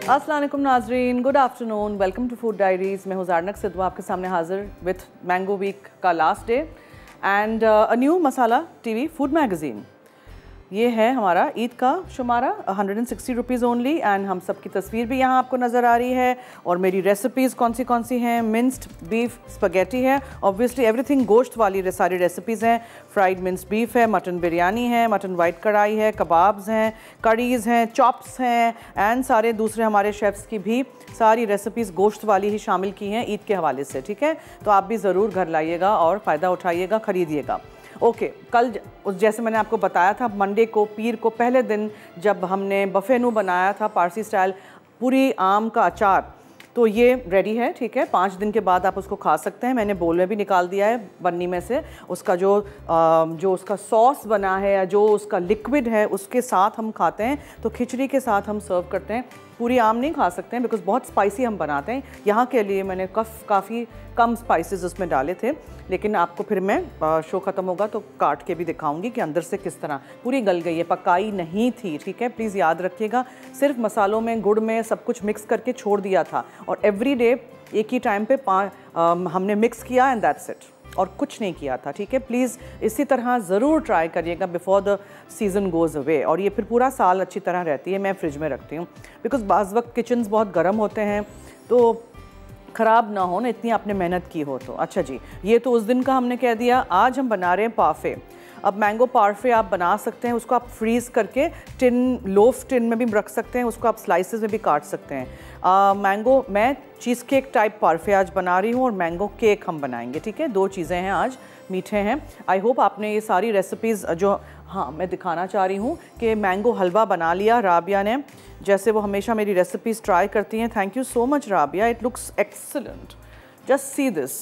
अस्सलाम वालेकुम नाजरीन, good afternoon, welcome to food diaries. मैं हूँ ज़ारनक सिद्दवा आपके सामने हाजिर विथ मैंगो वीक का last day and a new Masala TV food magazine. ये है हमारा ईद का शुमारा 160 रुपीज़ ओनली एंड हम सब की तस्वीर भी यहाँ आपको नज़र आ रही है और मेरी रेसिपीज़ कौन सी हैं। मिंस्ड बीफ स्पगेटी है, ऑब्वियसली एवरीथिंग गोश्त वाली सारी रेसिपीज़ हैं। फ्राइड मिंस्ड बीफ है, मटन बिरयानी है, मटन वाइट कढ़ाई है, कबाब्स हैं, करीज़ हैं, चॉप्स हैं एंड सारे दूसरे हमारे शेफ़्स की भी सारी रेसिपीज़ गोश्त वाली ही शामिल की हैं ईद के हवाले से। ठीक है, तो आप भी ज़रूर घर लाइएगा और फ़ायदा उठाइएगा, ख़रीदिएगा। ओके, कल जैसे मैंने आपको बताया था मंडे को, पीर को, पहले दिन जब हमने बफेनू बनाया था पारसी स्टाइल पूरी आम का अचार, तो ये रेडी है। ठीक है, 5 दिन के बाद आप उसको खा सकते हैं। मैंने बोल में भी निकाल दिया है बन्नी में से। उसका जो उसका सॉस बना है या जो उसका लिक्विड है उसके साथ हम खाते हैं, तो खिचड़ी के साथ हम सर्व करते हैं। पूरी आम नहीं खा सकते हैं बिकॉज़ बहुत स्पाइसी हम बनाते हैं। यहाँ के लिए मैंने काफ़ी कम स्पाइसेस उसमें डाले थे, लेकिन आपको फिर मैं शो ख़त्म होगा तो काट के भी दिखाऊंगी कि अंदर से किस तरह पूरी गल गई है, पकाई नहीं थी। ठीक है, प्लीज़ याद रखिएगा, सिर्फ मसालों में, गुड़ में सब कुछ मिक्स करके छोड़ दिया था और एवरी डे एक ही टाइम पे हमने मिक्स किया एंड दैट्स इट, और कुछ नहीं किया था। ठीक है, प्लीज़ इसी तरह ज़रूर ट्राई करिएगा before the season goes away, और ये फिर पूरा साल अच्छी तरह रहती है। मैं फ्रिज में रखती हूँ बिकॉज़ बाज़ वक्त किचन्स बहुत गर्म होते हैं तो ख़राब ना हो ना, इतनी आपने मेहनत की हो तो। अच्छा जी, ये तो उस दिन का हमने कह दिया। आज हम बना रहे हैं पार्फे। अब मैंगो पार्फे आप बना सकते हैं, उसको आप फ्रीज़ करके लोफ टिन में भी रख सकते हैं, उसको आप स्लाइसेस में भी काट सकते हैं। मैं चीज़ केक टाइप पार्फे आज बना रही हूँ और मैंगो केक हम बनाएंगे। ठीक है, 2 चीज़ें हैं आज, मीठे हैं। आई होप आपने ये सारी रेसिपीज़ जो मैं दिखाना चाह रही हूँ कि मैंगो हलवा बना लिया राबिया ने, जैसे वो हमेशा मेरी रेसिपीज़ ट्राई करती हैं। Thank you so much Rabia, it looks excellent. Just see this,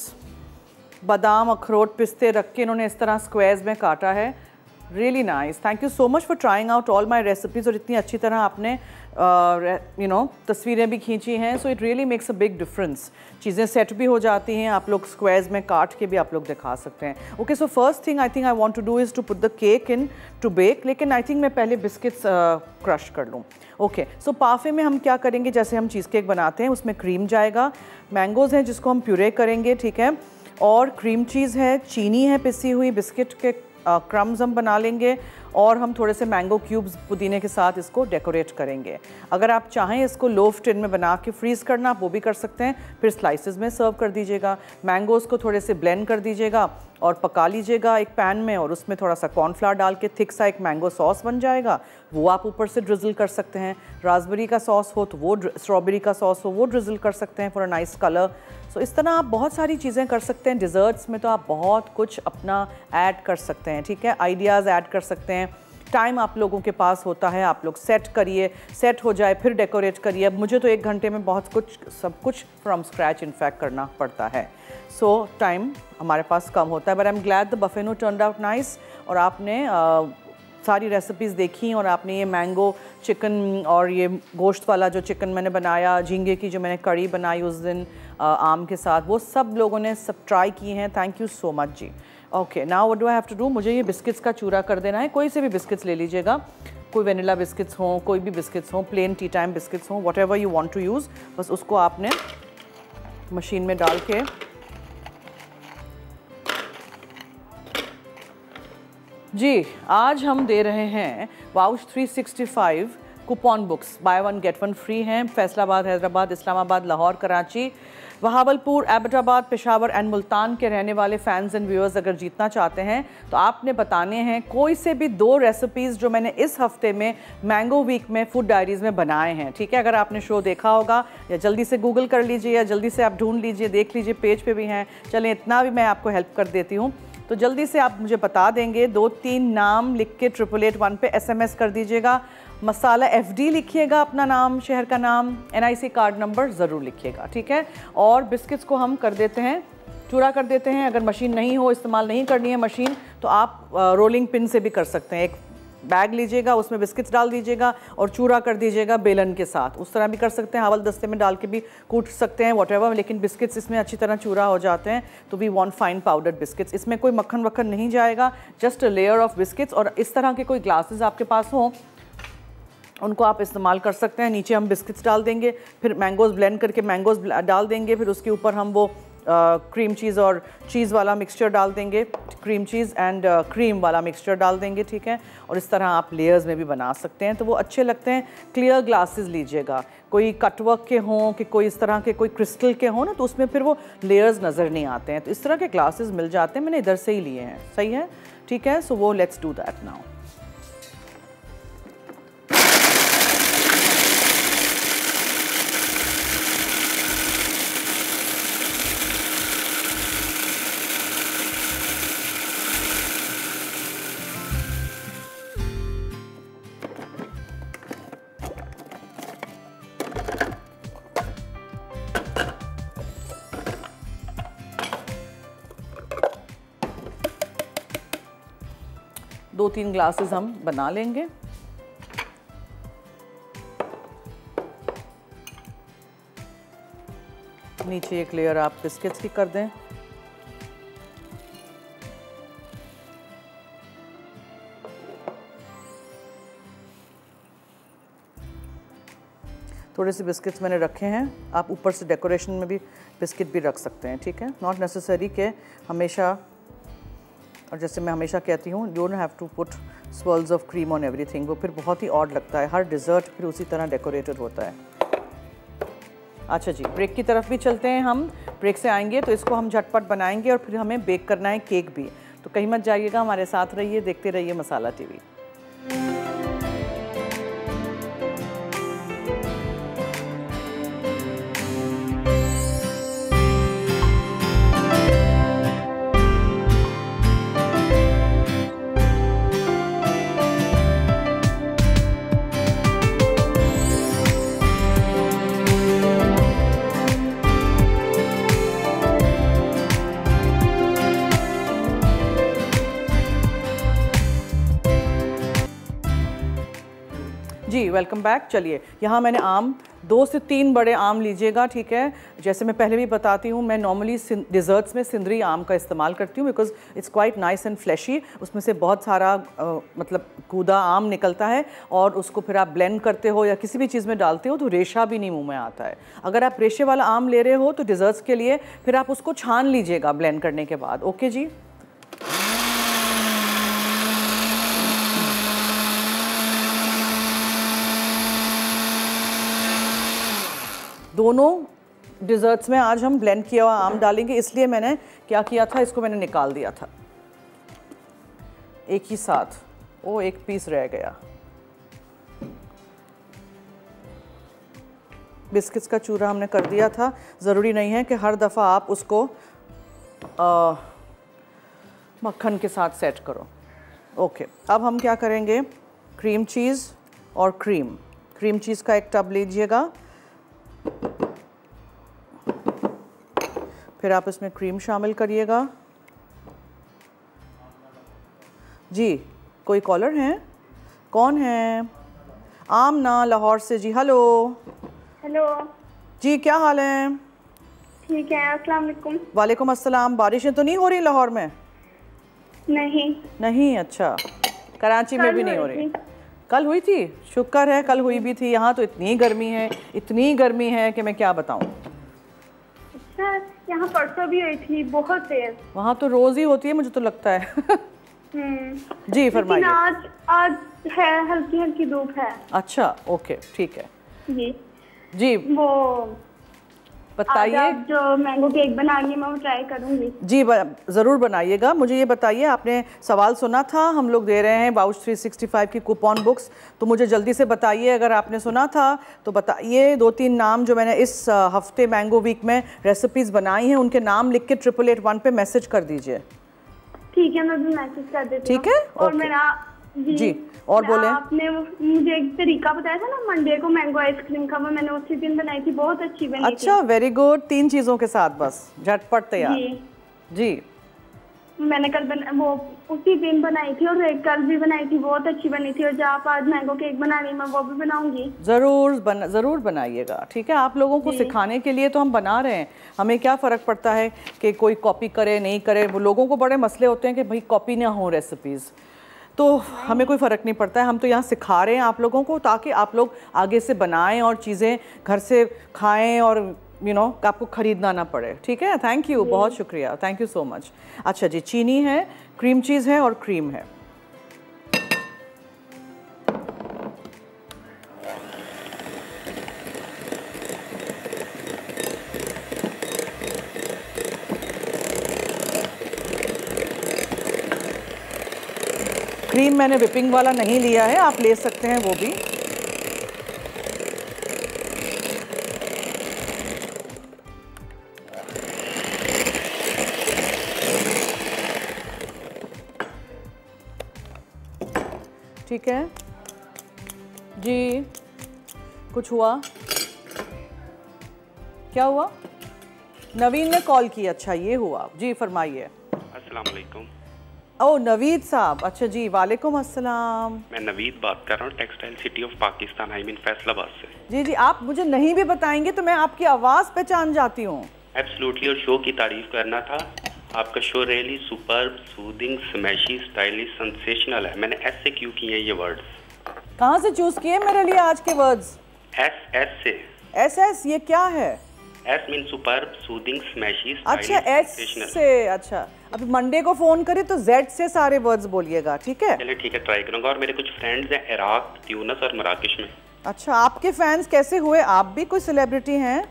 बादाम, अखरोट, पिस्ते रख के इन्होंने इस तरह स्क्वायर्स में काटा है। Really nice, thank you so much for trying out all my recipes, और इतनी अच्छी तरह आपने तस्वीरें भी खींची हैं। So it really makes a big difference. चीज़ें सेट भी हो जाती हैं, आप लोग स्क्वायर्स में काट के भी आप लोग दिखा सकते हैं। Okay, so first thing I think I want to do is to put the cake in to bake, लेकिन आई थिंक मैं पहले बिस्किट्स क्रश कर लूँ। ओके, सो पाफे में हम क्या करेंगे, जैसे हम चीज़ केक बनाते हैं उसमें क्रीम जाएगा, मैंगोज़ हैं जिसको हम प्यूरे करेंगे। ठीक है, और क्रीम चीज़ है, चीनी है पिसी हुई, बिस्किट के क्रम्स हम बना लेंगे और हम थोड़े से मैंगो क्यूब्स पुदीने के साथ इसको डेकोरेट करेंगे। अगर आप चाहें इसको लोफ टिन में बना के फ्रीज़ करना, आप वो भी कर सकते हैं, फिर स्लाइसेस में सर्व कर दीजिएगा। मैंगोज़ को थोड़े से ब्लेंड कर दीजिएगा और पका लीजिएगा एक पैन में, और उसमें थोड़ा सा कॉर्नफ्लावर डाल के थिक सा एक मैंगो सॉस बन जाएगा, वो आप ऊपर से ड्रिज़ल कर सकते हैं। रास्बेरी का सॉस हो तो वो, स्ट्रॉबेरी का सॉस हो वो ड्रिज़ल कर सकते हैं फॉर अ नाइस कलर। सो इस तरह आप बहुत सारी चीज़ें कर सकते हैं। डिज़र्ट्स में तो आप बहुत कुछ अपना ऐड कर सकते हैं। ठीक है, आइडियाज़ ऐड कर सकते हैं। टाइम आप लोगों के पास होता है, आप लोग सेट करिए, सेट हो जाए फिर डेकोरेट करिए। अब मुझे तो 1 घंटे में सब कुछ फ्रॉम स्क्रैच इनफैक्ट करना पड़ता है, सो टाइम हमारे पास कम होता है। But I am glad the bafeno turned out nice, और आपने सारी रेसिपीज़ देखी और आपने ये मैंगो चिकन और ये गोश्त वाला जो चिकन मैंने बनाया, झींगे की जो मैंने कड़ी बनाई उस दिन आम के साथ, वो सब लोगों ने सब ट्राई किए हैं। Thank you so much ji. Okay, now what do I have to do, मुझे ये बिस्किट्स का चूरा कर देना है। कोई से भी बिस्किट्स ले लीजिएगा, कोई वेनिला बिस्किट्स हों, कोई भी बिस्किट्स हों, प्लेन टी टाइम बिस्किट्स हों, whatever you want to use, बस उसको आपने मशीन में डाल के जी। आज हम दे रहे हैं Vouch 365 coupon books, buy 1 get 1 free हैं। फैसलाबाद, हैदराबाद, इस्लामाबाद, लाहौर, कराची, वहावलपुर, एबटाबाद, पेशावर एंड मुल्तान के रहने वाले फैंस एंड व्यूअर्स अगर जीतना चाहते हैं तो आपने बताने हैं कोई से भी 2 रेसिपीज़ जो मैंने इस हफ्ते में मैंगो वीक में फूड डायरीज़ में बनाए हैं। ठीक है, अगर आपने शो देखा होगा या जल्दी से गूगल कर लीजिए या जल्दी से आप ढूंढ लीजिए, देख लीजिए, पेज पे भी हैं। चलें, इतना भी मैं आपको हेल्प कर देती हूँ। तो जल्दी से आप मुझे बता देंगे, 2-3 नाम लिख के 8881 पे SMS कर दीजिएगा। मसाला FD लिखिएगा, अपना नाम, शहर का नाम, NIC कार्ड नंबर ज़रूर लिखिएगा। ठीक है, और बिस्किट्स को हम कर देते हैं, चूरा कर देते हैं। अगर मशीन नहीं हो, इस्तेमाल नहीं करनी है मशीन, तो आप रोलिंग पिन से भी कर सकते हैं। एक बैग लीजिएगा, उसमें बिस्किट्स डाल दीजिएगा और चूरा कर दीजिएगा बेलन के साथ, उस तरह भी कर सकते हैं। हावल दस्ते में डाल के भी कूट सकते हैं, व्हाटएवर, लेकिन बिस्किट्स इसमें अच्छी तरह चूरा हो जाते हैं। तो we want fine powdered biscuits, इसमें कोई मक्खन वक्खन नहीं जाएगा, just a layer of biscuits. और इस तरह के कोई ग्लासेस आपके पास हों उनको आप इस्तेमाल कर सकते हैं। नीचे हम बिस्किट्स डाल देंगे, फिर मैंगोज़ ब्लेंड करके मैंगोज़ डाल देंगे, फिर उसके ऊपर हम वो क्रीम चीज़ और चीज़ वाला मिक्सचर डाल देंगे, क्रीम चीज़ एंड क्रीम वाला मिक्सचर डाल देंगे, ठीक है। और इस तरह आप लेयर्स में भी बना सकते हैं, तो वो अच्छे लगते हैं। क्लियर ग्लासेस लीजिएगा, कोई कटवर्क के हों कि कोई इस तरह के कोई क्रिस्टल के हों ना, तो उसमें फिर वो लेयर्स नज़र नहीं आते हैं। तो इस तरह के ग्लासेस मिल जाते हैं, मैंने इधर से ही लिए हैं, सही है, ठीक है। सो वो लेट्स डू दैट नाउ। दो तीन ग्लासेस हम बना लेंगे। नीचे एक लेयर आप बिस्किट्स की कर दें। थोड़े से बिस्किट्स मैंने रखे हैं, आप ऊपर से डेकोरेशन में भी बिस्किट भी रख सकते हैं, ठीक है। नॉट नेसेसरी के हमेशा, और जैसे मैं हमेशा कहती हूँ, don't have to put swirls of cream on everything, वो फिर बहुत ही ऑड लगता है। हर डिज़र्ट फिर उसी तरह डेकोरेटेड होता है। अच्छा जी, ब्रेक की तरफ भी चलते हैं हम। ब्रेक से आएंगे तो इसको हम झटपट बनाएंगे और फिर हमें बेक करना है केक भी। तो कहीं मत जाइएगा, हमारे साथ रहिए, देखते रहिए मसाला टीवी। जी वेलकम बैक। चलिए, यहाँ मैंने आम 2 से 3 बड़े आम लीजिएगा, ठीक है। जैसे मैं पहले भी बताती हूँ, मैं नॉर्मली डिज़र्ट्स में सिंदरी आम का इस्तेमाल करती हूँ because it's quite nice and fleshy. उसमें से बहुत सारा मतलब कूदा आम निकलता है और उसको फिर आप ब्लेंड करते हो या किसी भी चीज़ में डालते हो तो रेशा भी नहीं मुँह में आता है। अगर आप रेशे वाला आम ले रहे हो तो डिज़र्ट्स के लिए फिर आप उसको छान लीजिएगा ब्लेंड करने के बाद। ओके जी। दोनों डिज़र्ट्स में आज हम ब्लेंड किया हुआ आम डालेंगे, इसलिए मैंने क्या किया था, इसको मैंने निकाल दिया था एक ही साथ। वो एक पीस रह गया। बिस्किट्स का चूरा हमने कर दिया था। ज़रूरी नहीं है कि हर दफ़ा आप उसको मक्खन के साथ सेट करो। ओके, अब हम क्या करेंगे, क्रीम चीज़ और क्रीम चीज़ का एक टब लीजिएगा, फिर आप इसमें क्रीम शामिल करिएगा। जी, कोई कॉलर हैं? कौन है? आमना लाहौर से जी। हेलो। हेलो जी, क्या हाल है? ठीक है, अस्सलाम वालेकुम। वालेकुम अस्सलाम। बारिशें तो नहीं हो रही लाहौर में? नहीं, अच्छा। कराची में भी नहीं हो रही? कल हुई थी, शुक्र है कल हुई भी थी। यहाँ तो इतनी गर्मी है कि मैं क्या बताऊँ। अच्छा, यहाँ परसों भी हुई थी, बहुत तेज। वहाँ तो रोज़ ही होती है मुझे तो लगता है। जी फरमाइए। आज है, हल्की हल्की धूप है। अच्छा, ओके, ठीक है जी। वो बताइए, जो मैंगो केक बनानी है मैं वो ट्राई करूंगी। जी ज़रूर बनाइएगा। मुझे ये बताइए, आपने सवाल सुना था, हम लोग दे रहे हैं वाउच 365 की कूपन बुक्स, तो मुझे जल्दी से बताइए अगर आपने सुना था तो बताइए। 2-3 नाम जो मैंने इस हफ्ते मैंगो वीक में रेसिपीज़ बनाई हैं उनके नाम लिख के 8881 पे मैसेज कर दीजिए। ठीक है, मैं भी मैसेज कर देती हूँ। ठीक है, और मेरा जी और बोले। आपने मुझे एक तरीका बताया था ना मंडे को मैंगो आइसक्रीम का, मैंने उसी दिन बनाई थी, बहुत अच्छी बनी थी। अच्छा, वेरी गुड। 3 चीज़ों के साथ बस झटपट तैयार। जी मैंने कल वो उसी दिन बनाई थी और कल भी बनाई थी, बहुत अच्छी बनी थी। और जब आप आज मैंगो केक बना रही मैं वो भी बनाऊंगी। ज़रूर बनाइएगा, ठीक है। आप लोगों को सिखाने के लिए तो हम बना रहे हैं, हमें क्या फ़र्क पड़ता है कि कोई कॉपी करे नहीं करे। वो लोगों को बड़े मसले होते हैं कि भाई कॉपी ना हो रेसिपीज़। तो हमें कोई फ़र्क नहीं पड़ता है, हम तो यहाँ सिखा रहे हैं आप लोगों को ताकि आप लोग आगे से बनाएं और चीज़ें घर से खाएं और आपको ख़रीदना ना पड़े। ठीक है, थैंक यू, बहुत शुक्रिया, थैंक यू सो मच। अच्छा जी, चीनी है, क्रीम चीज़ है और क्रीम है। क्रीम मैंने विपिंग वाला नहीं लिया है, आप ले सकते हैं वो भी। ठीक है जी, कुछ हुआ? क्या हुआ? नवीन ने कॉल की, अच्छा ये हुआ जी, फरमाइए। अस्सलाम वालेकुम। ओ नवीद साहब, अच्छा जी, वालेकुम अस्सलाम। मैं नवीद बात कर रहा हूँ, textile city of Pakistan, I mean Faisalabad से। जी जी, आप मुझे नहीं भी बताएंगे तो मैं आपकी आवाज़ पहचान जाती हूँ। एब्सोल्युटली, और शो की तारीफ करना था। आपका show really superb, soothing, smashy, stylish, sensational है। मैंने ऐसे क्यों किए ये वर्ड्स? कहाँ से चूज़ किए मेरे लिए आज के वर्ड्स? एस से। एस ये क्या है? एस मीन सुपर्ब, सूदिंग, स्मैशी, अच्छा एस से, अच्छा अभी मंडे को फ़ोन करे तो जेड से सारे वर्ड्स बोलिएगा, ठीक है? चलिए ठीक है, ट्राई करूँगा। और मेरे कुछ फ्रेंड्स हैं इराक, ट्यूनिस और मराकश में। अच्छा, आपके फैंस कैसे हुए? आप भी कोई सेलिब्रिटी हैं?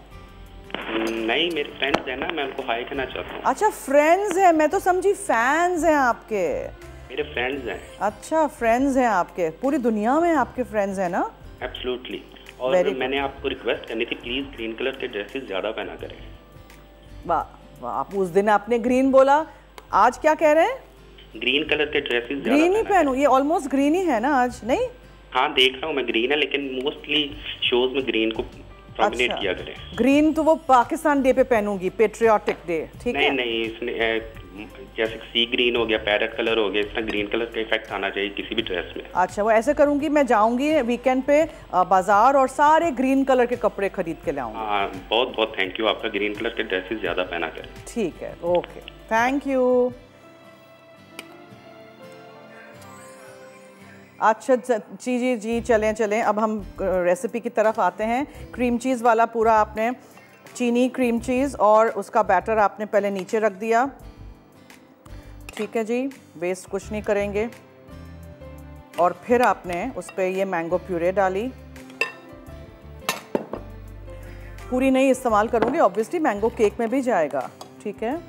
नहीं, मेरे फ्रेंड्स हैं ना, मैं उनको हाई करना चाहता हूँ। अच्छा फ्रेंड्स हैं, मैं तो समझी फैंस हैं आपके। मेरे फ्रेंड्स हैं। अच्छा फ्रेंड्स हैं आपके, पूरी दुनिया में आपके फ्रेंड्स हैं ना? एब्सोल्युटली। और मैंने आपको रिक्वेस्ट करनी थी, प्लीज़ ग्रीन कलर के ड्रेसेस ज़्यादा पहना करें। वाह वाह, आप उस दिन आपने ग्रीन बोला, आज क्या कह रहे हैं? ग्रीन कलर के ड्रेसेस ग्रीन ही पहनूं? ये ऑलमोस्ट ग्रीन ही है ना आज, नहीं? हाँ देख रहा हूँ मैं, ग्रीन है, लेकिन मोस्टली शोज में ग्रीन को प्रोमिनेट किया करें। ग्रीन तो वो पाकिस्तान डे पे पहनूंगी, पेट्रियाटिक डे, ठीक है? नहीं, इसने जैसे सी ग्रीन हो गया, पैरेट कलर हो गया, इसमें ग्रीन कलर का इफेक्ट आना चाहिए किसी भी ड्रेस में। अच्छा, वो ऐसे करूंगी, मैं जाऊंगी वीकेंड पे बाजार और सारे ग्रीन कलर के कपड़े खरीद के लाऊंगी। हाँ, बहुत बहुत थैंक यू आपका। ग्रीन कलर के ड्रेसेस ज़्यादा पहना करें। ठीक है, ओके, थैंक यू। अच्छा जी जी जी, चलें चलें, अब हम रेसिपी की तरफ आते हैं। क्रीम चीज़ वाला पूरा आपने चीनी, क्रीम चीज़ और उसका बैटर आपने पहले नीचे रख दिया, ठीक है जी, वेस्ट कुछ नहीं करेंगे। और फिर आपने उस पर ये मैंगो प्यूरे डाली, पूरी नहीं इस्तेमाल करूँगी ऑब्वियसली, मैंगो केक में भी जाएगा, ठीक है?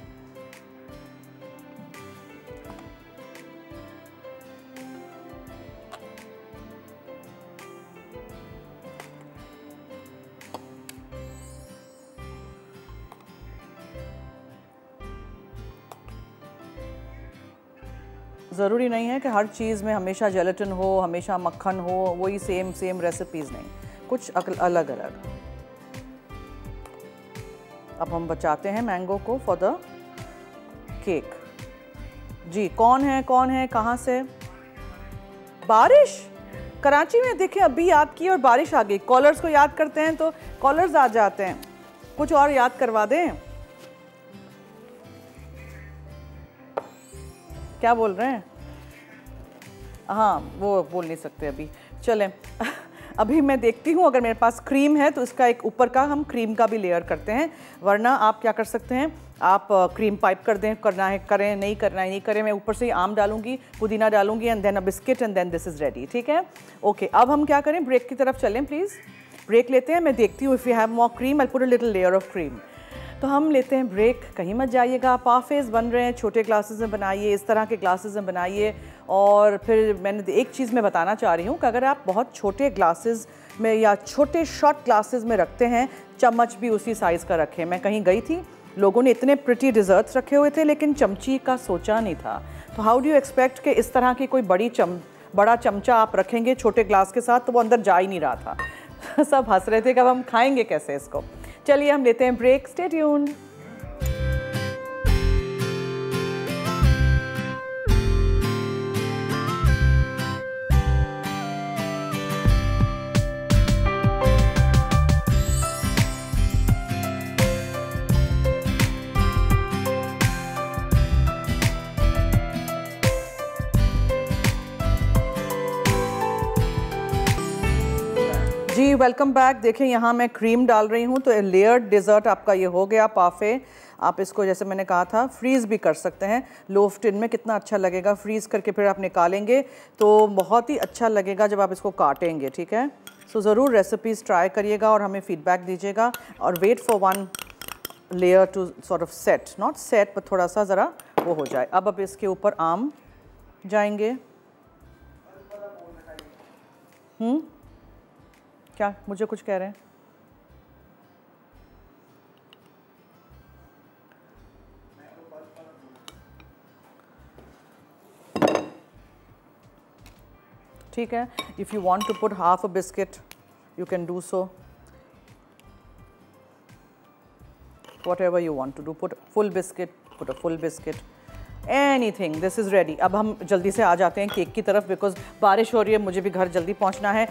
ज़रूरी नहीं है कि हर चीज़ में हमेशा जेलेटिन हो, हमेशा मक्खन हो, वही सेम रेसिपीज़ नहीं, कुछ अलग अलग। अब हम बचाते हैं मैंगो को फॉर द केक। जी, कौन है कहाँ से? बारिश कराची में, देखिए अभी याद की और बारिश आ गई। कॉलर्स को याद करते हैं तो कॉलर्स आ जाते हैं, कुछ और याद करवा दें। क्या बोल रहे हैं? हाँ, वो बोल नहीं सकते अभी, चलें। अभी मैं देखती हूँ, अगर मेरे पास क्रीम है तो इसका एक ऊपर का हम क्रीम का भी लेयर करते हैं, वरना आप क्या कर सकते हैं, आप क्रीम पाइप कर दें, करना है करें, नहीं करना है नहीं करें। मैं ऊपर से आम डालूंगी, पुदीना डालूंगी and then a biscuit and then this is ready, ठीक है? ओके, अब हम क्या करें, ब्रेक की तरफ चलें प्लीज़। ब्रेक लेते हैं, मैं देखती हूँ if you have more cream I put a little layer of cream. तो हम लेते हैं ब्रेक, कहीं मत जाइएगा। पाफेज बन रहे हैं, छोटे ग्लासेस में बनाइए, इस तरह के ग्लासेस में बनाइए। और फिर मैंने एक चीज़ मैं बताना चाह रही हूँ कि अगर आप बहुत छोटे ग्लासेस में या छोटे शॉर्ट ग्लासेस में रखते हैं, चम्मच भी उसी साइज़ का रखें। मैं कहीं गई थी, लोगों ने इतने प्रिटी डिज़र्ट्स रखे हुए थे लेकिन चमची का सोचा नहीं था। तो हाउ डू यू एक्सपेक्ट कि इस तरह की कोई बड़ा चमचा आप रखेंगे छोटे ग्लास के साथ, तो वो अंदर जा ही नहीं रहा था। सब हंस रहे थे कि अब हम खाएंगे कैसे इसको। चलिए हम लेते हैं ब्रेक, स्टे ट्यून्ड। जी वेलकम बैक। देखें यहाँ मैं क्रीम डाल रही हूँ, तो लेयर्ड डिज़र्ट आपका ये हो गया पाफे। आप इसको जैसे मैंने कहा था फ्रीज़ भी कर सकते हैं लोफ टिन में, कितना अच्छा लगेगा। फ्रीज़ करके फिर आप निकालेंगे तो बहुत ही अच्छा लगेगा जब आप इसको काटेंगे, ठीक है। सो ज़रूर रेसिपीज़ ट्राई करिएगा और हमें फीडबैक दीजिएगा। और wait for one layer to sort of set, not set पर थोड़ा सा ज़रा वो हो जाए। अब इसके ऊपर आम जाएंगे। क्या मुझे कुछ कह रहे हैं? ठीक है, if you want to put half a biscuit you can do so, whatever you want to do, put full biscuit, put a full biscuit, anything. This is ready. अब हम जल्दी से आ जाते हैं केक की तरफ, बिकॉज बारिश हो रही है, मुझे भी घर जल्दी पहुंचना है।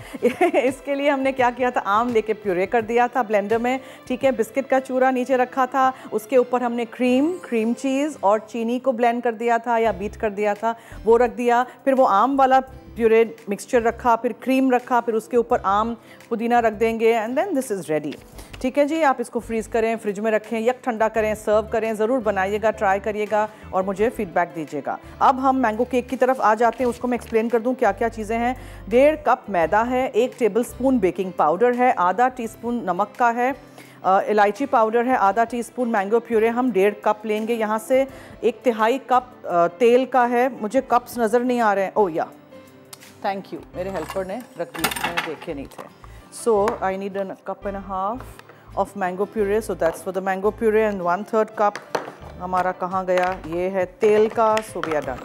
इसके लिए हमने क्या किया था, आम लेके प्यूरे कर दिया था ब्लेंडर में, ठीक है। बिस्किट का चूरा नीचे रखा था, उसके ऊपर हमने क्रीम चीज़ और चीनी को ब्लेंड कर दिया था या बीट कर दिया था, वो रख दिया। फिर वो आम वाला प्यूरे मिक्सचर रखा, फिर क्रीम रखा, फिर उसके ऊपर आम पुदीना रख देंगे and then this is ready. ठीक है जी, आप इसको फ्रीज़ करें, फ्रिज में रखें, यक ठंडा करें, सर्व करें। ज़रूर बनाइएगा, ट्राई करिएगा और मुझे फीडबैक दीजिएगा। अब हम मैंगो केक की तरफ आ जाते हैं, उसको मैं एक्सप्लेन कर दूं क्या क्या चीज़ें हैं। 1.5 कप मैदा है, 1 टेबलस्पून बेकिंग पाउडर है, आधा टीस्पून नमक का है, इलायची पाउडर है, आधा टीस्पून मैंगो प्यूरे हम 1.5 कप लेंगे यहाँ से, 1/3 कप तेल का है। मुझे कप्स नज़र नहीं आ रहे हैं, ओह या थैंक यू, मेरे हेल्पर ने रख दिए, मैंने देखे नहीं थे। So I need a cup and half of mango puree, so that's for the mango puree, and 1/3 cup हमारा कहाँ गया, ये है तेल का, so we are done।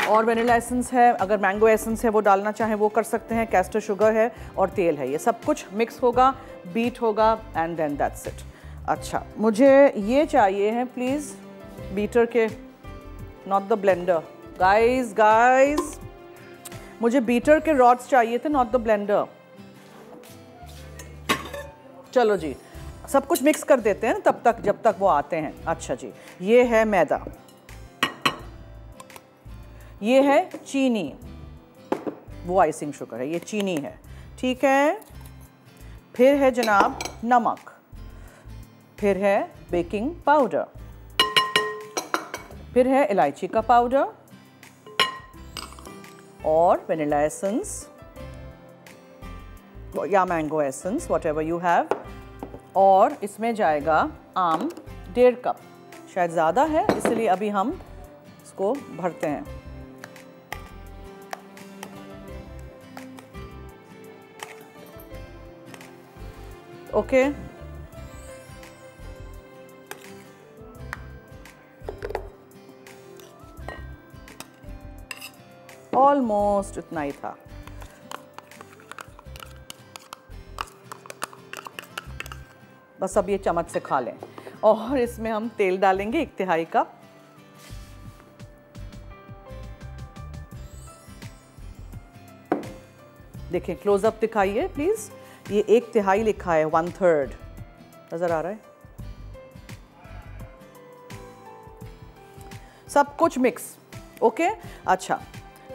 और वनीला एसेंस है, अगर मैंगो एसेंस है वो डालना चाहें वो कर सकते हैं, कैस्टर शुगर है और तेल है। ये सब कुछ मिक्स होगा, बीट होगा एंड देन दैट्स इट। अच्छा, मुझे ये चाहिए है प्लीज़ बीटर के, नॉट द ब्लेंडर। गाइस मुझे बीटर के रॉड्स चाहिए थे, नॉट द ब्लेंडर। चलो जी, सब कुछ मिक्स कर देते हैं तब तक, जब तक वो आते हैं। अच्छा जी, ये है मैदा, ये है चीनी, वो आइसिंग शुगर है, ये चीनी है, ठीक है। फिर है जनाब नमक, फिर है बेकिंग पाउडर, फिर है इलायची का पाउडर और वनीला एसेंस या mango essence, whatever you have. और इसमें जाएगा आम 1.5 कप, शायद ज़्यादा है इसलिए अभी हम इसको भरते हैं। ओके, ऑलमोस्ट इतना ही था। बस अब ये चम्मच से खा लें। और इसमें हम तेल डालेंगे 1/3 कप, देखें क्लोजअप दिखाइए प्लीज, ये 1/3 लिखा है, 1/3 नजर आ रहा है। सब कुछ मिक्स, ओके। अच्छा,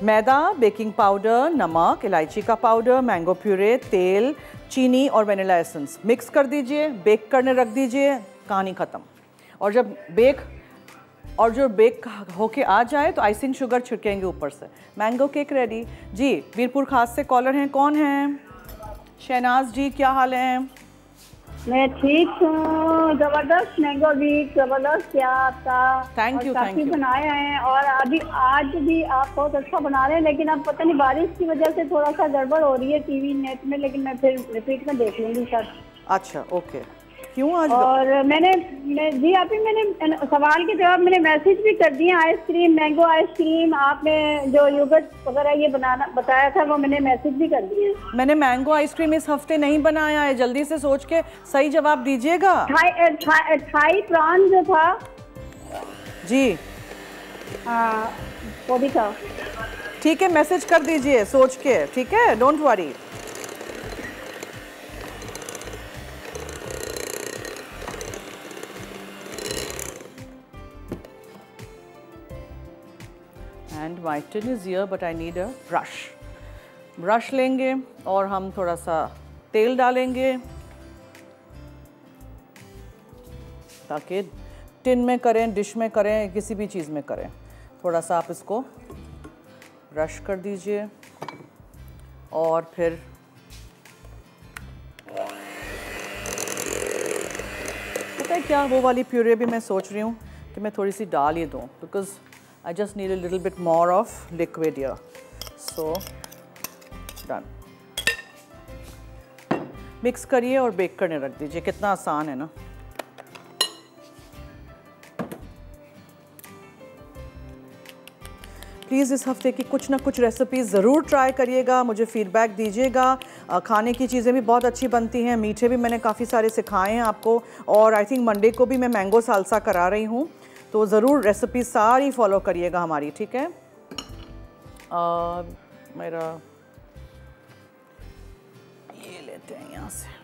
मैदा, बेकिंग पाउडर, नमक, इलायची का पाउडर, मैंगो प्यूरे, तेल, चीनी और वनीला एसेंस मिक्स कर दीजिए, बेक करने रख दीजिए, कहानी ख़त्म। और जब बेक होके आ जाए तो आइसिंग शुगर छिड़केंगे ऊपर से। मैंगो केक रेडी जी। वीरपुर खास से कॉलर हैं, कौन हैं? शहनाज जी, क्या हाल है? मैं ठीक हूँ, जबरदस्त मैंगो वीक, जबरदस्त। क्या आपका? थैंक यू बनाए हैं और अभी आज भी आप बहुत अच्छा बना रहे हैं, लेकिन अब पता नहीं बारिश की वजह से थोड़ा सा गड़बड़ हो रही है टीवी नेट में, लेकिन मैं फिर रिपीट में देख लूंगी सर। अच्छा ओके, क्यों आज? और मैंने सवाल के जवाब मैंने मैसेज भी कर दिए। आइसक्रीम, मैंगो आइसक्रीम, आपने जो योगर्ट वगैरह ये बनाना बताया था वो मैंने मैसेज भी कर दिए। मैंने मैंगो आइसक्रीम इस हफ्ते नहीं बनाया है, जल्दी से सोच के सही जवाब दीजिएगा। थाई प्रॉन जो था जी, हाँ वो भी था। ठीक है, मैसेज कर दीजिए सोच के, ठीक है, don't worry. And my tin is here, but I need a brush. Brush लेंगे और हम थोड़ा सा तेल डालेंगे ताकि टिन में करें, डिश में करें, किसी भी चीज़ में करें, थोड़ा सा आप इसको ब्रश कर दीजिए और फिर पता है क्या, वो वाली प्यूरे भी मैं सोच रही हूँ कि मैं थोड़ी सी डाल ही दूँ, because I just need a little bit more of liquid here. So done. Mix करिए और बेक करने रख दीजिए। कितना आसान है ना। प्लीज़ इस हफ्ते की कुछ ना कुछ रेसिपीज़ ज़रूर ट्राई करिएगा, मुझे फ़ीडबैक दीजिएगा। खाने की चीज़ें भी बहुत अच्छी बनती हैं, मीठे भी मैंने काफ़ी सारे सिखाए हैं आपको, और आई थिंक मंडे को भी मैं मैंगो सालसा करा रही हूँ, तो ज़रूर रेसिपी सारी फॉलो करिएगा हमारी, ठीक है। मेरा ये लेते हैं यहाँ से।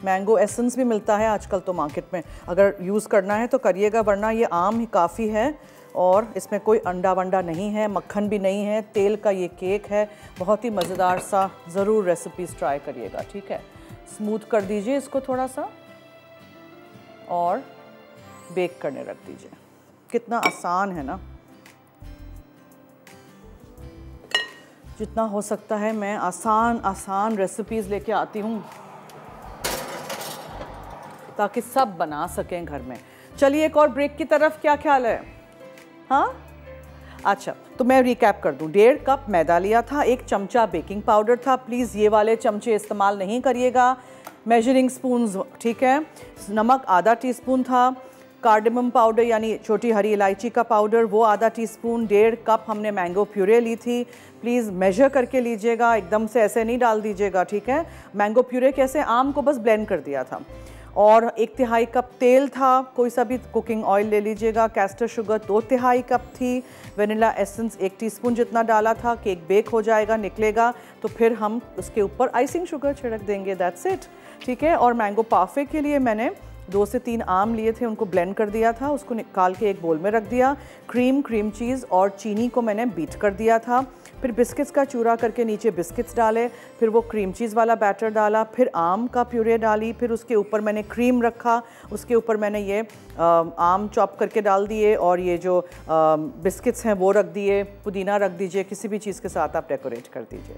मैंगो एसेंस भी मिलता है आजकल तो मार्केट में, अगर यूज़ करना है तो करिएगा, वरना ये आम ही काफ़ी है और इसमें कोई अंडा वंडा नहीं है, मक्खन भी नहीं है, तेल का ये केक है, बहुत ही मज़ेदार सा। ज़रूर रेसिपीज़ ट्राई करिएगा, ठीक है। स्मूथ कर दीजिए इसको थोड़ा सा और बेक करने रख दीजिए। कितना आसान है ना। जितना हो सकता है मैं आसान रेसिपीज़ लेके आती हूँ ताकि सब बना सकें घर में। चलिए एक और ब्रेक की तरफ, क्या ख्याल है? हाँ अच्छा, तो मैं रिकैप कर दूं। 1.5 कप मैदा लिया था, 1 चमचा बेकिंग पाउडर था, प्लीज़ ये वाले चमचे इस्तेमाल नहीं करिएगा। मेजरिंग स्पून्स, ठीक है। नमक आधा टीस्पून था, कार्डमम पाउडर यानी छोटी हरी इलायची का पाउडर वो आधा टीस्पून, 1.5 कप हमने मैंगो प्यूरे ली थी। प्लीज़ मेजर करके लीजिएगा, एकदम से ऐसे नहीं डाल दीजिएगा, ठीक है। मैंगो प्यूरे कैसे, आम को बस ब्लेंड कर दिया था। और 1/3 कप तेल था, कोई सा भी कुकिंग ऑयल ले लीजिएगा। कैस्टर शुगर 2/3 कप थी। वनीला एसेंस 1 टीस्पून जितना डाला था। केक बेक हो जाएगा, निकलेगा तो फिर हम उसके ऊपर आइसिंग शुगर छिड़क देंगे, दैट्स इट, ठीक है। और मैंगो पाफे के लिए मैंने 2 से 3 आम लिए थे, उनको ब्लेंड कर दिया था, उसको निकाल के एक बोल में रख दिया। क्रीम चीज़ और चीनी को मैंने बीट कर दिया था। फिर बिस्किट्स का चूरा करके नीचे बिस्किट्स डाले, फिर वो क्रीम चीज़ वाला बैटर डाला, फिर आम का प्यूरे डाली, फिर उसके ऊपर मैंने क्रीम रखा, उसके ऊपर मैंने ये आम चॉप करके डाल दिए और ये जो बिस्किट्स हैं वो रख दिए। पुदीना रख दीजिए, किसी भी चीज़ के साथ आप डेकोरेट कर दीजिए।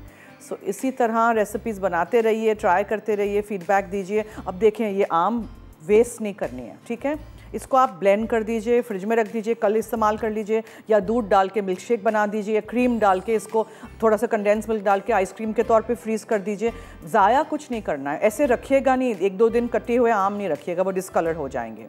सो इसी तरह रेसिपीज़ बनाते रहिए, ट्राई करते रहिए, फीडबैक दीजिए। अब देखें ये आम वेस्ट नहीं करनी है, ठीक है। इसको आप ब्लेंड कर दीजिए, फ्रिज में रख दीजिए, कल इस्तेमाल कर लीजिए, या दूध डाल के मिल्क शेक बना दीजिए, या क्रीम डाल के इसको थोड़ा सा कंडेंस मिल्क डाल के आइसक्रीम के तौर पे फ्रीज़ कर दीजिए। ज़ाया कुछ नहीं करना है, ऐसे रखिएगा नहीं, 1-2 दिन कटे हुए आम नहीं रखिएगा, वो डिसकलर हो जाएंगे।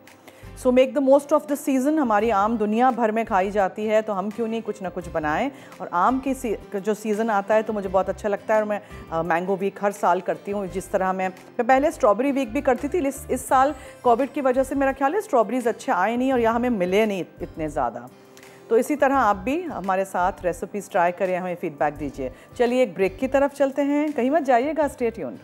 So make the most of the season. हमारी आम दुनिया भर में खाई जाती है, तो हम क्यों नहीं कुछ ना कुछ बनाएं। और आम की जो सीज़न आता है तो मुझे बहुत अच्छा लगता है, और मैं मैंगो वीक हर साल करती हूँ। जिस तरह मैं पहले स्ट्रॉबेरी वीक भी करती थी, इस साल कोविड की वजह से मेरा ख्याल है स्ट्रॉबेरीज़ अच्छे आए नहीं और यहाँ हमें मिले नहीं इतने ज़्यादा। तो इसी तरह आप भी हमारे साथ रेसिपीज़ ट्राई करें, हमें फीडबैक दीजिए। चलिए एक ब्रेक की तरफ चलते हैं, कहीं मत जाइएगा, स्टे ट्यून्ड।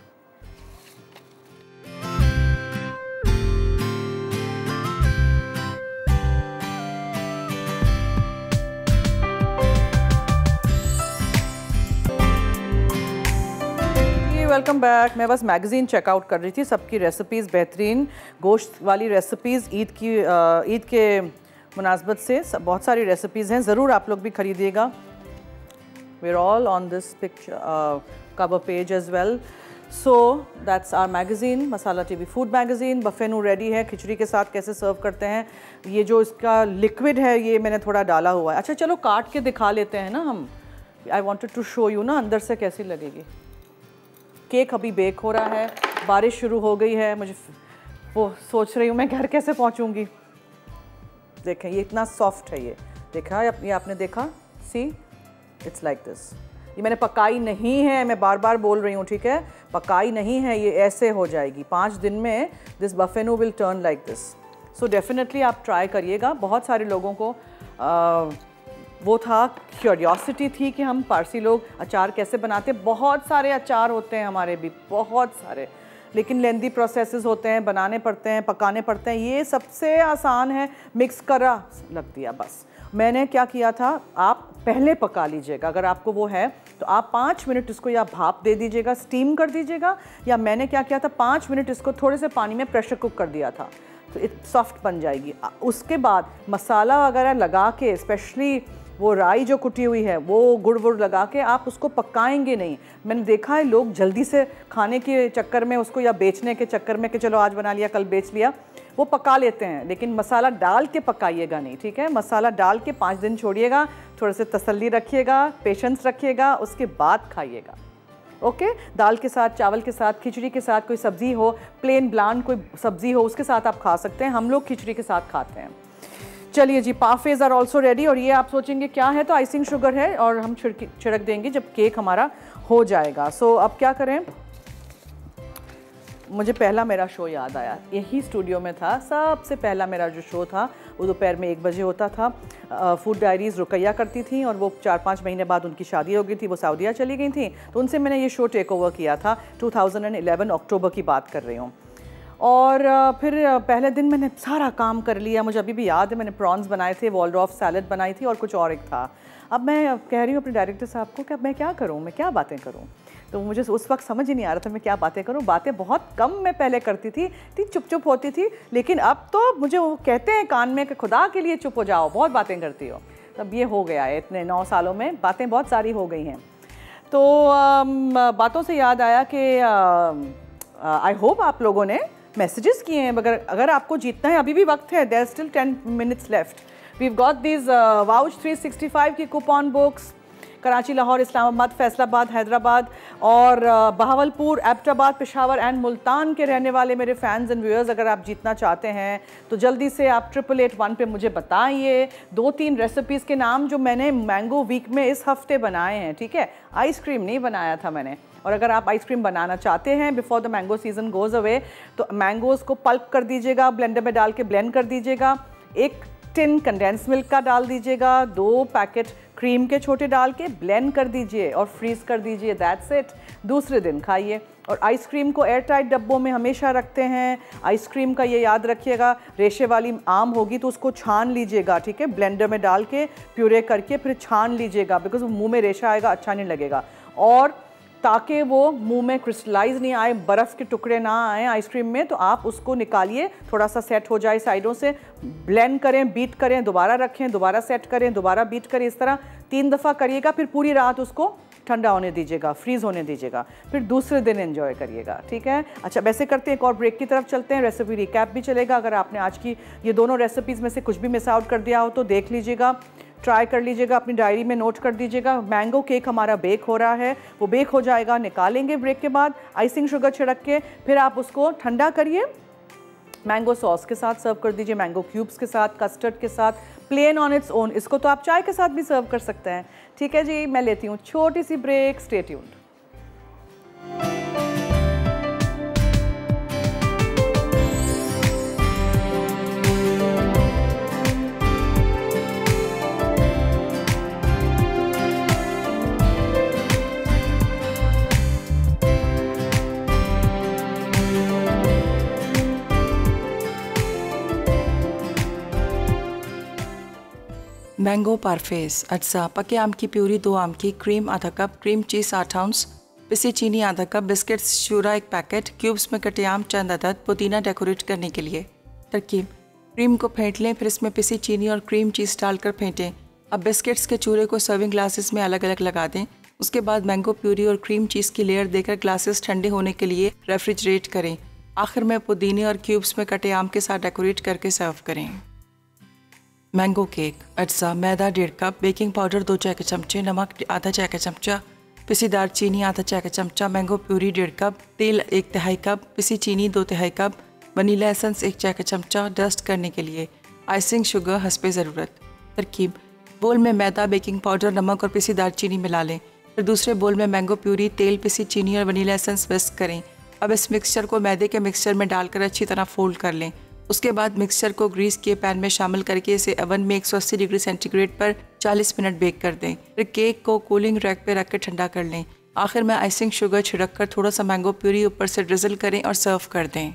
Welcome back. मैं बस मैगज़ीन चेकआउट कर रही थी, सबकी रेसिपीज़ बेहतरीन, गोश्त वाली रेसिपीज़ ईद के मुनासबत से बहुत सारी रेसिपीज़ हैं, ज़रूर आप लोग भी ख़रीदिएगा। We are all on this picture cover page as well. So that's our magazine, Masala TV food magazine. Bafenu ready है, खिचड़ी के साथ कैसे सर्व करते हैं। ये जो इसका लिक्विड है ये मैंने थोड़ा डाला हुआ है। अच्छा चलो काट के दिखा लेते हैं ना हम। I wanted to show you ना अंदर से कैसी लगेगी। केक अभी बेक हो रहा है, बारिश शुरू हो गई है, मुझे वो सोच रही हूँ मैं घर कैसे पहुँचूँगी। देखें ये इतना सॉफ्ट है, ये देखा, ये आपने देखा, सी इट्स लाइक दिस। ये मैंने पकाई नहीं है, मैं बार बार बोल रही हूँ, ठीक है, पकाई नहीं है, ये ऐसे हो जाएगी 5 दिन में। This bafenu will turn like this. So definitely आप ट्राई करिएगा। बहुत सारे लोगों को वो था, क्यूरियोसिटी थी कि हम पारसी लोग अचार कैसे बनाते। बहुत सारे अचार होते हैं हमारे भी, बहुत सारे, लेकिन लेंदी प्रोसेसेस होते हैं, बनाने पड़ते हैं, पकाने पड़ते हैं। ये सबसे आसान है, मिक्स करा लग दिया बस। मैंने क्या किया था, आप पहले पका लीजिएगा, अगर आपको वो है तो आप 5 मिनट इसको या भाप दे दीजिएगा, स्टीम कर दीजिएगा, या मैंने क्या किया था 5 मिनट इसको थोड़े से पानी में प्रेशर कुक कर दिया था, तो सॉफ्ट बन जाएगी। उसके बाद मसाला वगैरह लगा के, स्पेशली वो राई जो कुटी हुई है वो गुड़ वुड़ लगा के आप उसको पकाएंगे नहीं। मैंने देखा है लोग जल्दी से खाने के चक्कर में उसको, या बेचने के चक्कर में कि चलो आज बना लिया कल बेच लिया, वो पका लेते हैं, लेकिन मसाला डाल के पकाइएगा नहीं, ठीक है। मसाला डाल के 5 दिन छोड़िएगा, थोड़े से तसल्ली रखिएगा, पेशेंस रखिएगा, उसके बाद खाइएगा। ओके, दाल के साथ, चावल के साथ, खिचड़ी के साथ, कोई सब्ज़ी हो, प्लेन ब्लान कोई सब्ज़ी हो, उसके साथ आप खा सकते हैं। हम लोग खिचड़ी के साथ खाते हैं। चलिए जी, पाफेज आर ऑल्सो रेडी। और ये आप सोचेंगे क्या है, तो आइसिंग शुगर है और हम छिड़क देंगे जब केक हमारा हो जाएगा। सो अब क्या करें, मुझे पहला मेरा शो याद आया, यही स्टूडियो में था। सबसे पहला मेरा जो शो था वो दोपहर में 1 बजे होता था। फूड डायरीज़ रुकैया करती थी और वो 4-5 महीने बाद उनकी शादी हो गई थी, वो सऊदीया चली गई थी, तो उनसे मैंने ये शो टेक ओवर किया था। 2011 अक्टूबर की बात कर रही हूँ। और फिर पहले दिन मैंने सारा काम कर लिया। मुझे अभी भी याद है, मैंने प्रॉन्स बनाए थे, वॉलडॉफ सैलड बनाई थी और कुछ और एक था। अब मैं कह रही हूँ अपने डायरेक्टर साहब को कि अब मैं क्या करूँ, मैं क्या बातें करूँ। तो मुझे उस वक्त समझ ही नहीं आ रहा था मैं क्या बातें करूँ। बातें बहुत कम मैं पहले करती थी, चुप चुप होती थी, लेकिन अब तो मुझे वो कहते हैं कान में कि खुदा के लिए चुप हो जाओ, बहुत बातें करती हो। तब ये हो गया है, इतने 9 सालों में बातें बहुत सारी हो गई हैं। तो बातों से याद आया कि आई होप आप लोगों ने मैसेजेस किए हैं। अगर आपको जीतना है, अभी भी वक्त है, there still 10 minutes left. We've got this Vouch 365 की कूपन बुक्स, कराची, लाहौर, इस्लामाबाद, फैसलाबाद, हैदराबाद और बहावलपुर, एबटाबाद, पेशावर एंड मुल्तान के रहने वाले मेरे फैंस एंड व्यूअर्स, अगर आप जीतना चाहते हैं तो जल्दी से आप 8881 पे मुझे बताइए। 2-3 रेसिपीज़ के नाम जो मैंने मैंगो वीक में इस हफ्ते बनाए हैं, ठीक है। आइसक्रीम नहीं बनाया था मैंने। और अगर आप आइसक्रीम बनाना चाहते हैं before the mango season goes away, तो मैंगोज़ को पल्प कर दीजिएगा, ब्लेंडर में डाल के ब्लेंड कर दीजिएगा, 1 टिन कंडेंस मिल्क का डाल दीजिएगा, 2 पैकेट क्रीम के छोटे डाल के ब्लेंड कर दीजिए और फ्रीज़ कर दीजिए। That's it. दूसरे दिन खाइए। और आइसक्रीम को एयर टाइट डब्बों में हमेशा रखते हैं। आइसक्रीम का ये याद रखिएगा, रेशे वाली आम होगी तो उसको छान लीजिएगा, ठीक है, ब्लेंडर में डाल के प्यूरे करके फिर छान लीजिएगा, बिकॉज मुँह में रेशा आएगा, अच्छा नहीं लगेगा। और ताकि वो मुंह में क्रिस्टलाइज नहीं आए, बर्फ़ के टुकड़े ना आए आइसक्रीम में, तो आप उसको निकालिए, थोड़ा सा सेट हो जाए साइडों से, ब्लेंड करें, बीट करें, दोबारा रखें, दोबारा सेट करें, दोबारा बीट करें, इस तरह 3 दफ़ा करिएगा। फिर पूरी रात उसको ठंडा होने दीजिएगा, फ्रीज़ होने दीजिएगा, फिर दूसरे दिन एंजॉय करिएगा, ठीक है। अच्छा, वैसे करते हैं, एक और ब्रेक की तरफ चलते हैं, रेसिपी रिकैप भी चलेगा। अगर आपने आज की ये दोनों रेसिपीज़ में से कुछ भी मिस आउट कर दिया हो तो देख लीजिएगा, ट्राई कर लीजिएगा, अपनी डायरी में नोट कर दीजिएगा। मैंगो केक हमारा बेक हो रहा है, वो बेक हो जाएगा, निकालेंगे ब्रेक के बाद, आइसिंग शुगर छिड़क के, फिर आप उसको ठंडा करिए, मैंगो सॉस के साथ सर्व कर दीजिए, मैंगो क्यूब्स के साथ, कस्टर्ड के साथ, प्लेन ऑन इट्स ओन। इसको तो आप चाय के साथ भी सर्व कर सकते हैं, ठीक है जी। मैं लेती हूँ छोटी सी ब्रेक, स्टे ट्यून्ड। मैंगो पारफेस अज्जा, पके आम की प्यूरी 2 आम की, क्रीम आधा कप, क्रीम चीज़ 8 आउंस, पिसी चीनी आधा कप, बिस्किट्स शूरा 1 पैकेट, क्यूब्स में कटे आम चंद अदद, पुदीना डेकोरेट करने के लिए। तरकीब: क्रीम को फेंट लें, फिर इसमें पिसी चीनी और क्रीम चीज़ डालकर फेंटें। अब बिस्किट्स के चूरे को सर्विंग ग्लासेस में अलग अलग लगा दें। उसके बाद मैंगो प्यूरी और क्रीम चीज़ की लेयर देकर ग्लासेस ठंडे होने के लिए रेफ्रिजरेट करें। आखिर में पुदीने और क्यूब्स में कटे आम के साथ डेकोरेट करके सर्व करें। मैंगो केक अज्जा, मैदा 1.5 कप, बेकिंग पाउडर 2 चाय के चमचे, नमक आधा चाय का चमचा, पिसी दालचीनी आधा चाय का चमचा, मैंगो प्यूरी 1.5 कप, तेल 1/2 कप, पिसी चीनी 2/2 कप, वनीला एसेंस 1 चाय का चमचा, डस्ट करने के लिए, आइसिंग शुगर हस्बे ज़रूरत। तरकीब: बोल में मैदा, बेकिंग पाउडर, नमक और पिसी दालचीनी मिला लें। फिर दूसरे बोल में मैंगो प्यूरी, तेल, पिसी चीनी और वनीला एसेंस विस्क करें। अब इस मिक्सचर को मैदे के मिक्सचर में डालकर अच्छी तरह फोल्ड कर लें। उसके बाद मिक्सचर को ग्रीस किए पैन में शामिल करके इसे ओवन में 180 डिग्री सेंटीग्रेड पर 40 मिनट बेक कर दें। फिर केक को कूलिंग रैक पे रख कर ठंडा कर लें। आखिर में आइसिंग शुगर छिड़क कर थोड़ा सा मैंगो प्यूरी ऊपर से ड्रिजल करें और सर्व कर दें।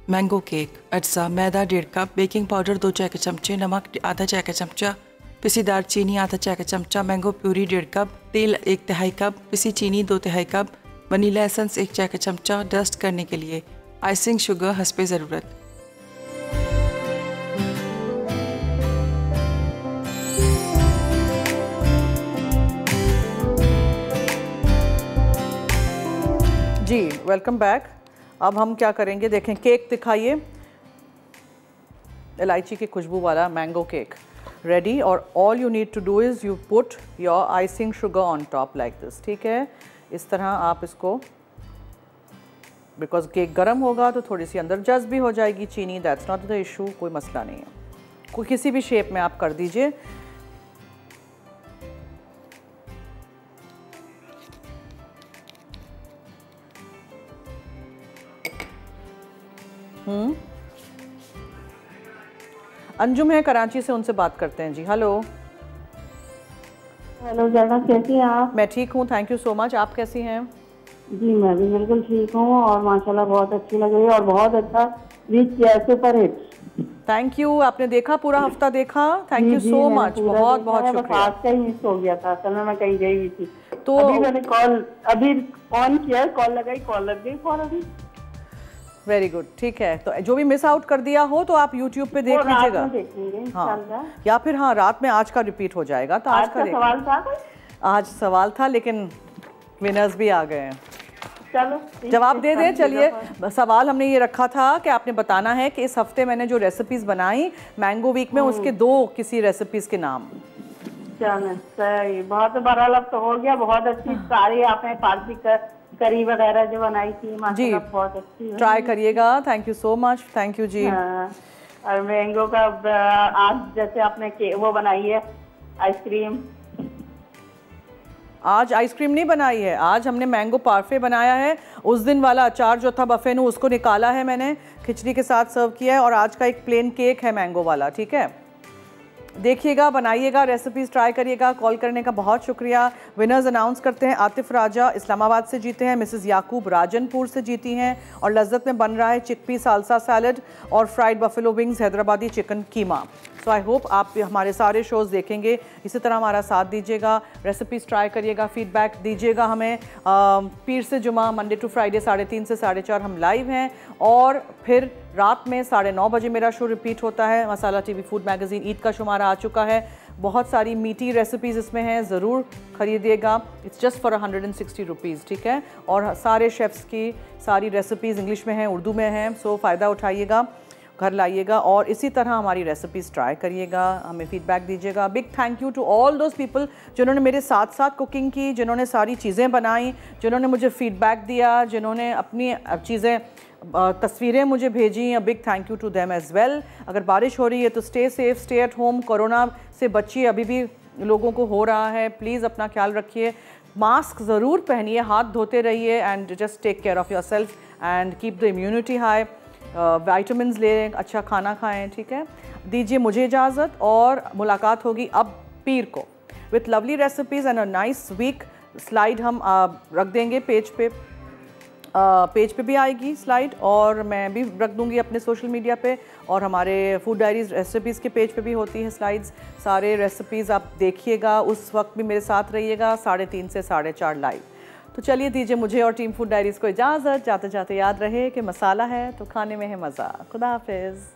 मैंगो केक, अज्जा, मैदा 1.5 कप, बेकिंग पाउडर 2 चाय के चमचे, नमक आधा चाय का चमचा, पिसी दालचीनी आधा चाय का चमचा, मैंगो प्यूरी 1.5 कप, तेल 1/3 कप, पिसी चीनी 2/3 कप, वनीला एसेंस 1 चाय का चमचा। डस्ट करने के लिए आइसिंग शुगर हस्बे ज़रूरत। जी वेलकम बैक। अब हम क्या करेंगे, देखें केक दिखाइए, इलायची की खुशबू वाला मैंगो केक रेडी। और all you need to do is you put your icing sugar on top like this, ठीक है। इस तरह आप इसको, बिकॉज केक गर्म होगा तो थोड़ी सी अंदर जज्ब भी हो जाएगी चीनी, दैट्स नॉट द इशू, कोई मसला नहीं है। कोई किसी भी शेप में आप कर दीजिए। अंजुम है कराची से, उनसे बात करते हैं जी। हेलो। हेलो ज़रा, कैसी हैं आप? मैं ठीक हूँ, थैंक यू सो मच। आप कैसी हैं? जी मैं भी बिल्कुल ठीक हूँ और माशाल्लाह बहुत अच्छी लग रही है और बहुत अच्छा rich super hit. Thank you. आपने देखा, पूरा हफ्ता देखा? थैंक यू सो मच, बहुत बहुत शुक्रिया। आज का ही मिस हो गया था, असल में मैं कहीं गई हुई थी तो अभी मैंने अभी ऑन किया, कॉल लगाई, कॉल लग गई फौरन। वेरी गुड, ठीक है। तो जो भी मिस आउट कर दिया हो तो आप YouTube पे देख लीजिएगा। हाँ, या फिर हाँ रात में आज का रिपीट हो जाएगा। तो आज का सवाल था, आज सवाल था लेकिन विनर्स भी आ गए हैं। चलो जवाब दे दें। चलिए, सवाल हमने ये रखा था कि आपने बताना है कि इस हफ्ते मैंने जो रेसिपीज बनाई मैंगो वीक में, उसके 2 किसी रेसिपीज के नाम। सही, बहुत बड़ा लफ्ज़ तो हो गया। बहुत अच्छी सारी आपने पार्टी करी वगैरह जो बनाई थी माशाल्लाह बहुत अच्छी है। ट्राई करिएगा। Thank you so much. Thank you ji. और मैंगो का आज जैसे आपने वो बनाई है आइसक्रीम। आज आइसक्रीम नहीं बनाई है, आज हमने मैंगो पार्फे बनाया है। उस दिन वाला अचार जो था बफे नु, उसको निकाला है मैंने, खिचड़ी के साथ सर्व किया है। और आज का एक प्लेन केक है मैंगो वाला, ठीक है। देखिएगा, बनाइएगा, रेसिपीज़ ट्राई करिएगा। कॉल करने का बहुत शुक्रिया। विनर्स अनाउंस करते हैं। आतिफ राजा इस्लामाबाद से जीते हैं, मिसेस याकूब राजनपुर से जीती हैं। और लज्जत में बन रहा है चिकपी सालसा सैलड और fried buffalo wings Hyderabadi chicken keema. So I hope आप हमारे सारे शोज़ देखेंगे, इसी तरह हमारा साथ दीजिएगा, रेसिपीज़ ट्राई करिएगा, फीडबैक दीजिएगा हमें। पीर से जुमा, मंडे टू फ्राइडे 3:30 से 4:30 हम लाइव हैं। और फिर रात में 9:30 बजे मेरा शो रिपीट होता है। मसाला टीवी फूड मैगज़ीन ईद का शुमारा आ चुका है, बहुत सारी मीठी रेसिपीज़ इसमें हैं, ज़रूर खरीदिएगा। इट्स जस्ट फॉर 160 रुपीज़, ठीक है। और सारे शेफ़्स की सारी रेसिपीज़ इंग्लिश में हैं, उर्दू में हैं। सो फ़ायदा उठाइएगा, घर लाइएगा और इसी तरह हमारी रेसिपीज़ ट्राई करिएगा, हमें फीडबैक दीजिएगा। Big thank you to all those people जिन्होंने मेरे साथ साथ कुकिंग की, जिन्होंने सारी चीज़ें बनाई, जिन्होंने मुझे फीडबैक दिया, जिन्होंने अपनी चीज़ें तस्वीरें मुझे भेजी। Big thank you to them as well. अगर बारिश हो रही है तो stay safe, stay at home, corona से बचिए, अभी भी लोगों को हो रहा है। प्लीज़ अपना ख्याल रखिए, मास्क ज़रूर पहनिए, हाथ धोते रहिए and just take care of yourself and keep the immunity high. Vitamins लें, अच्छा खाना खाएं, ठीक है। दीजिए मुझे इजाज़त और मुलाकात होगी अब पीर को with lovely recipes and a nice week. Slide हम रख देंगे पेज पे भी आएगी स्लाइड, और मैं भी रख दूंगी अपने सोशल मीडिया पे, और हमारे फूड डायरीज रेसिपीज़ के पेज पे भी होती हैं स्लाइड्स। सारे रेसिपीज़ आप देखिएगा, उस वक्त भी मेरे साथ रहिएगा 3:30 से 4:30 लाइव। तो चलिए, दीजिए मुझे और टीम फूड डायरीज़ को इजाज़त। जाते जाते याद रहे कि मसाला है तो खाने में है मज़ा। खुदा हाफिज़।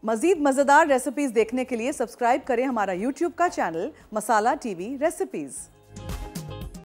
मज़ीद मज़ेदार रेसिपीज़ देखने के लिए सब्सक्राइब करें हमारा YouTube का चैनल मसाला टीवी रेसिपीज़।